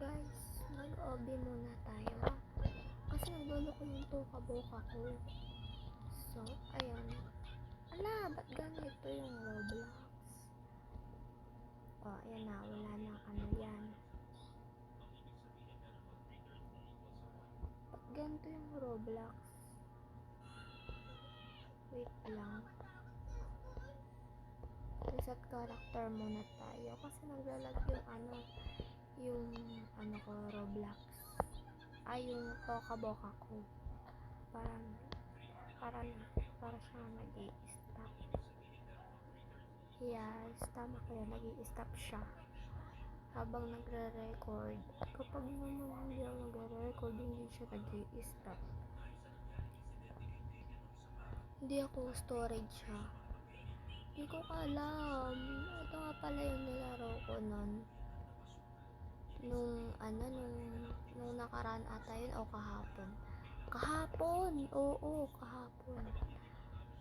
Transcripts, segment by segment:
Guys, mag-OB muna tayo. Kasi nagluloko yung tuka-buka ko. So, ayan. Ala, ba't ganito yung Roblox? Oh, ayan na. Wala na ano yan. Ba't ganito yung Roblox? Wait lang. Reset character muna tayo. Kasi naglalag yung ko, Roblox. Ay, yung toka-boka ko. Para siyang nag-i-stop. Yes, tama ko yan. Nag-i-stop siya habang nagre-record. Kapag naman hindi ako nagre-record, hindi siya nag-i-stop. Hindi ako storage siya. Hindi ko alam. Ito nga pala yung nilaro ko nun. Nung nakaraan ata yun o kahapon. Oo, kahapon.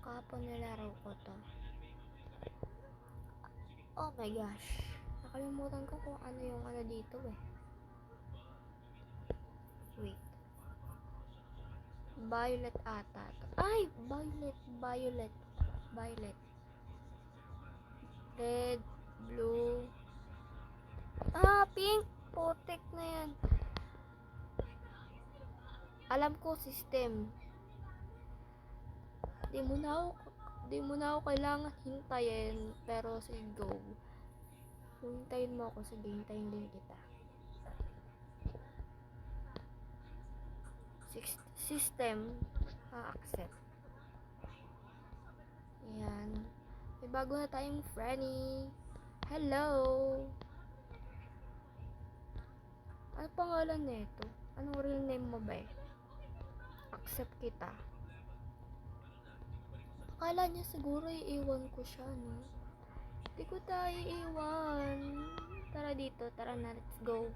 Kahapon nilaro ko to. Oh my gosh. Nakalimutan ko kung ano yung dito eh. Wait. Violet ata to. Ay! Violet. Red, blue. Pink! Putik na yan. Alam ko system. Di mo na ako kailangan hintayin. Pero sige, go. Kung hintayin mo ako, sige, hintayin din kita. System. Accept. Ayan. May bago na tayong friendly. Hello! Ano pangalan nito? Anong real name mo ba eh? Accept kita. Akala niya siguro iiwan ko siya, no? Hindi ko tayo iiwan. Tara dito, tara na, let's go.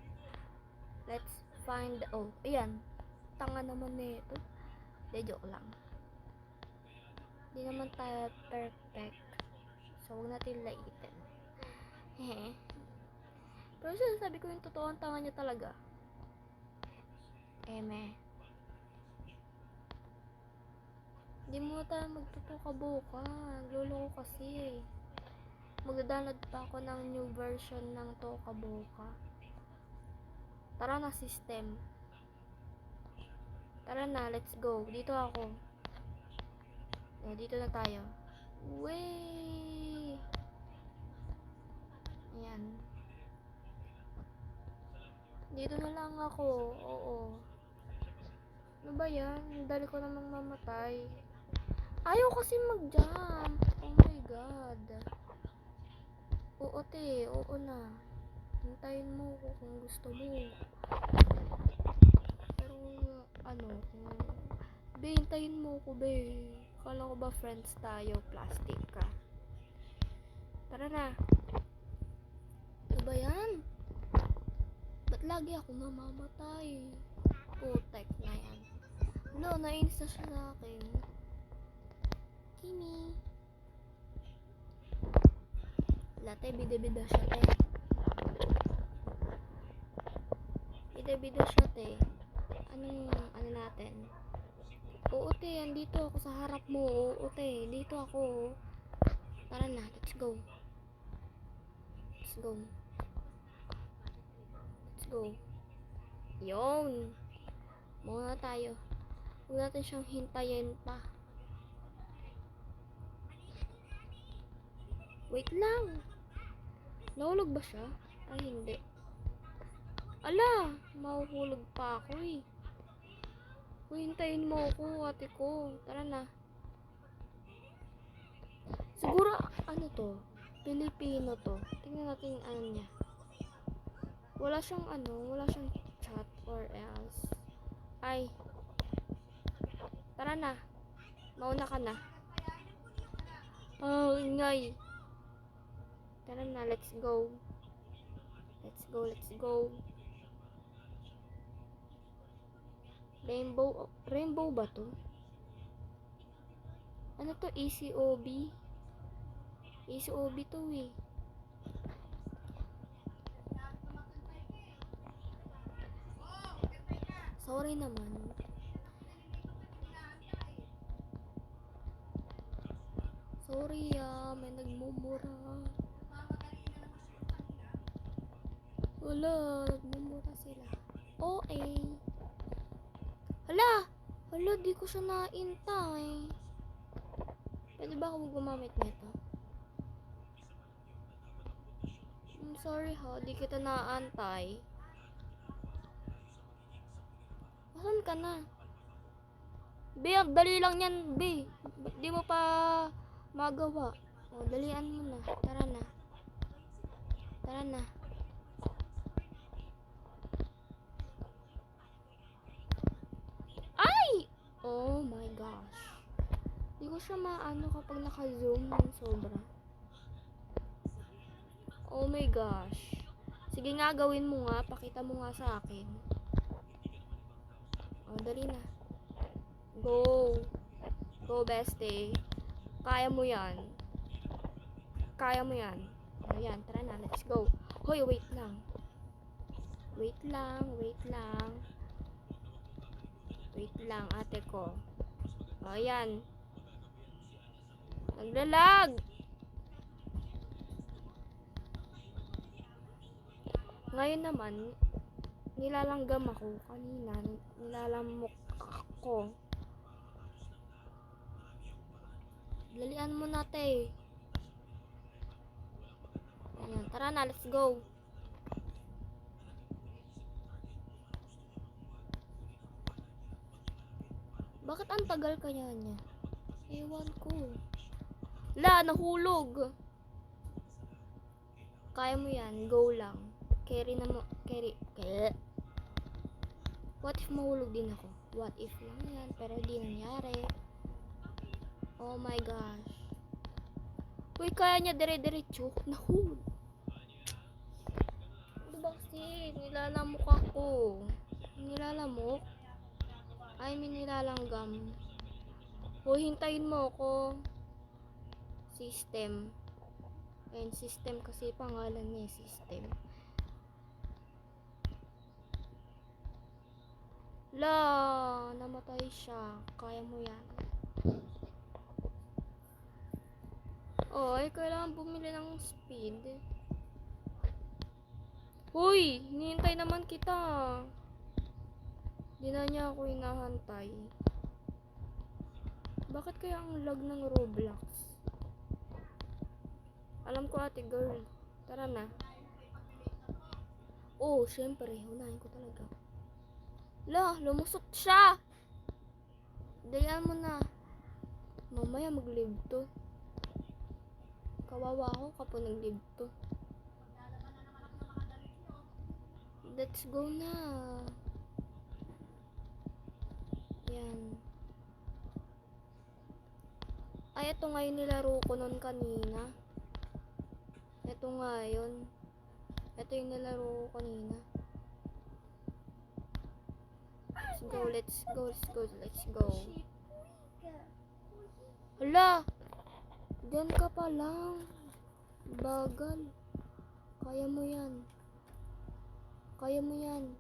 Let's find, oh, ayan. Tanga naman nito. Hindi, joke lang. Hindi naman tayo perfect. So, huwag natin laitin. Pero sabi ko yung totoo, ang tanga niya talaga. Hindi mo tayo magtutuka-buka. Nagluloko kasi. Magda-download pa ako ng new version ng Toka-Boka. Tara na, system. Tara na, let's go. Dito ako. Dito na tayo. Way! Ayan. Dito na lang ako. Oo. Ano ba yan? Dali ko namang mamatay. Ayaw kasi mag-jump. Oh my god. Oo te, oo na. Hintayin mo ko kung gusto mo. Pero be, hintayin mo ko be. Kala ko ba friends tayo? Plastic ka. Tara na. Ano ba yan? Ba't lagi ako mamamatay? Putek na yan. No, nainis na siya sa akin. Kimi. Late, bida-bida siya, te. Bida-bida siya, te. Ano natin? Oo, te, andito ako sa harap mo. Oo, te, dito ako. Tara na, let's go. Let's go. Let's go. Yun. Muna tayo. Huwag natin siyang hintayin pa. Wait lang. Nahulog ba siya? Ay, hindi. Ala, mahuhulog pa ako eh. Hintayin mo ako, ate ko. Tara na. Siguro, to? Pilipino to. Tingnan natin yung niya. Wala siyang chat or else. Ay. Tara na. Mauna ka na. Oh, ingay. Tara na, let's go. Let's go. Rainbow ba to? Ano to? ECOB? ECOB to eh. Sorry naman. Sorry may nagmumura. Wala, nagmumura sila. Hala! Hala, di ko siya naintay. Pwede ba ako gumamit nito? I'm sorry ha, di kita naantay. Asan ka na? Be, ang dali lang yan, be. Ba't di mo pa magawa? O, dalian mo na. Tara na. Tara na. Ay! Oh my gosh. Di ko siya maano kapag naka-zoom ng sobra. Oh my gosh. Sige nga, gawin mo nga. Pakita mo nga sa akin. Oh, dali na. Go. Go, bestie. Kaya mo yan. Kaya mo yan. Ayan, tara na. Let's go. Hoy, wait lang. Wait lang, wait lang. Wait lang, ate ko. O, ayan. Naglalag! Ngayon naman, nilalanggam ako. Kanina, nilalamok ako. Lalian mo natin. Ayan, tara na, let's go. Bakit ang tagal kaya niya? Ewan ko. La, nahulog. Kaya mo yan, go lang. Carry na mo, carry. What if mahulog din ako? What if lang yan, pero di nangyari. Oh my gosh. Uy, kaya niya dire-diretso. Nahulog. Diba kasi, nilalamok ako. Nilalamok? I mean, nilalanggam. Uy, hintayin mo ako. System. Ayun, system kasi pangalan niya, system. La, namatay siya. Kaya mo yan. Oh, ay kailangan bumili ng speed. Hoy, hinihintay naman kita. Di na niya ako hinahantay. Bakit kaya ang lag ng Roblox? Alam ko, ate girl. Tara na. Oh, syempre. Unahin ko talaga. La, lumusot siya. Dayan mo na. Mamaya mag-live to. Kawawa ako kapag nag-live to. Let's go na. Yan. Ay, ito nga yung nilaro ko nun kanina. Ito nga yun. Ito yung nilaro ko kanina. Let's go, let's go, let's go, let's go. Hala! Diyan ka pa lang. Bagal. Kaya mo yan. Kaya mo yan.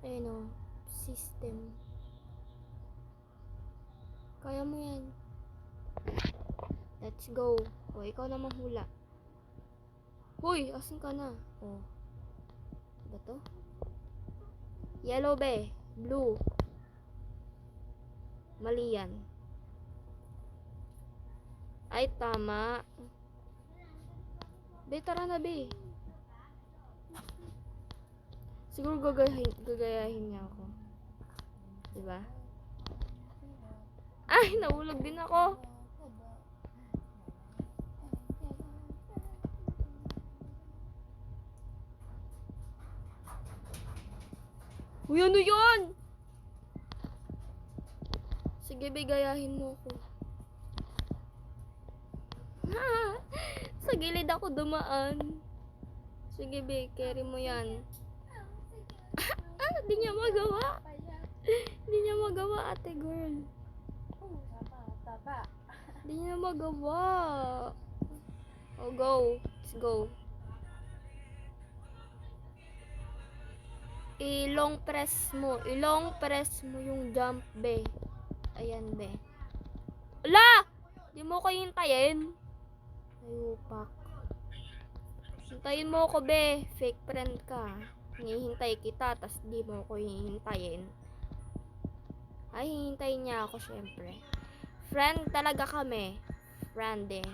Ayun o. System. Kaya mo yan. Let's go. O, ikaw na mahula. Hoy, asan ka na? O. Ba to? Yellow be. Blue. Mali yan. Ay, tama. Be, tara na, be. Siguro gagayahin niya ako. Diba? Ay, nahulog din ako. Uy, ano yun? Sige, bigayahin mo ako. Sa gilid ako dumaan. Sige, be, carry mo yan. Di niya magawa. Di niya magawa, ate girl. Di niya magawa. Oh, go. Let's go. I-long press mo. I-long press mo yung jump, be. Ayan, be. Ala! Di mo ko hintayin. Ayupak. Hintayin mo ko, be. Fake friend ka. Hinihintay kita, tas di mo ko hihintayin. Ay, hihintayin niya ako, syempre. Friend talaga kami. Friending.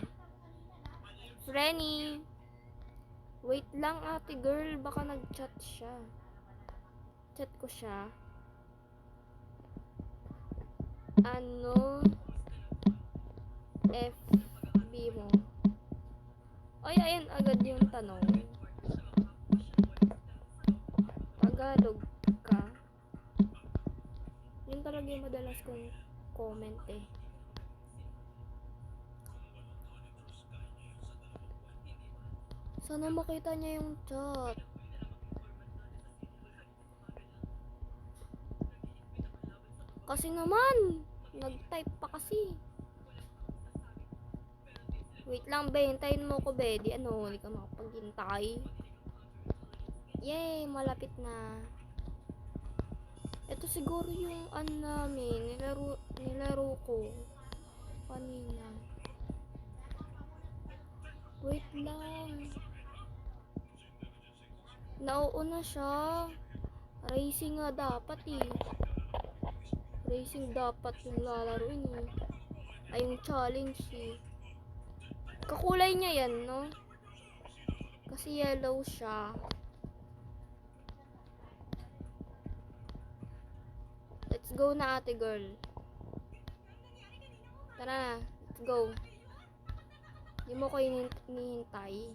Frenny. Wait lang, ate girl. Baka nag-chat siya. Chat ko siya. Ano? FB mo. Ay, ayan agad yung tanong. Tagalog ka? Yun talaga yung madalas kong comment eh. Sana makita niya yung chat. Kasi naman, nag-type pa kasi. Wait lang, be. Hintayin mo ko, be. Di ano, hindi ka makapaghintay. Yay, malapit na. Ito siguro yung ano namin, nilaro ko kanina. Wait lang. Nauuna siya. Racing nga dapat eh. Racing dapat yung lalaroin eh. Ay, yung challenge eh. Kakulay niya yan, no? Kasi yellow siya. Let's go na, ate girl. Tara na, let's go. Hindi mo ko hinihintay.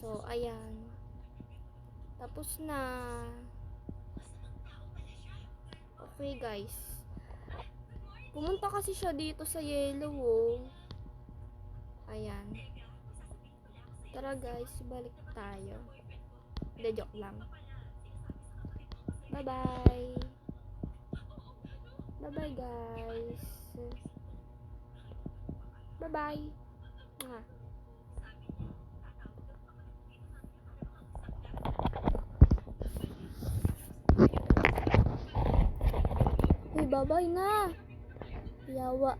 So, ayan. Tapos na. Okay, guys. Pumunta kasi siya dito sa yellow, oh. Ayan. Tara, guys. Balik tayo. Hindi, joke lang. Bye-bye. Bye-bye, guys. Bye-bye. Mwah. Uy, bye-bye na. Yawa.